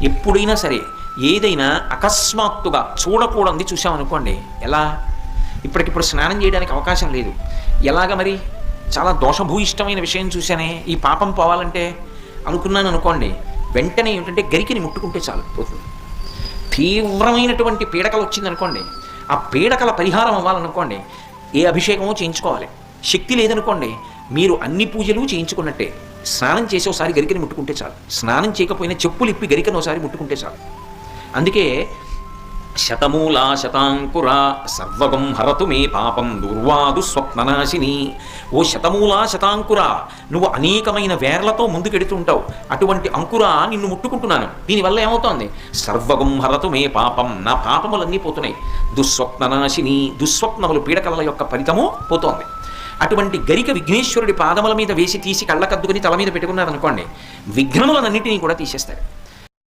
ఎప్పుడైనా సరే ఏదైనా అకస్మాత్తుగా చూడకూడదు చూసామనుకోండి, ఎలా ఇప్పటికిప్పుడు స్నానం చేయడానికి అవకాశం లేదు, ఎలాగ మరి చాలా దోషభూయిష్టమైన విషయం చూశానే, ఈ పాపం పోవాలంటే అనుకున్నాను అనుకోండి, వెంటనే ఏమిటంటే గరికిని ముట్టుకుంటే చాలు పోతుంది. తీవ్రమైనటువంటి పీడకలు వచ్చిందనుకోండి, ఆ పీడకల పరిహారం అవ్వాలనుకోండి ఏ అభిషేకమో చేయించుకోవాలి. శక్తి లేదనుకోండి మీరు అన్ని పూజలు చేయించుకున్నట్టే. స్నానం చేసి ఒకసారి గరికని ముట్టుకుంటే చాలు, స్నానం చేయకపోయినా చెప్పులు ఇప్పి గరికను ఒకసారి ముట్టుకుంటే చాలు. అందుకే శతమూలా శతాంకురా సర్వగం హరతు మే పాపం దుర్వాదు స్వప్ననాశిని. ఓ శతమూలా శతాంకురా, నువ్వు అనేకమైన వేర్లతో ముందుకెడుతుంటావు, అటువంటి అంకురా నిన్ను ముట్టుకుంటున్నాను. దీనివల్ల ఏమవుతోంది? సర్వగం హరతు మే పాపం, నా పాపములన్నీ పోతున్నాయి. దుస్వప్ననాశిని, దుస్వప్నములు పీడకల యొక్క ఫలితము పోతోంది. అటువంటి గరిక విఘ్నేశ్వరుడి పాదముల మీద వేసి తీసి కళ్ళకద్దుకుని తల మీద పెట్టుకున్నారనుకోండి, విఘ్నములన్నింటినీ కూడా తీసేస్తాడు.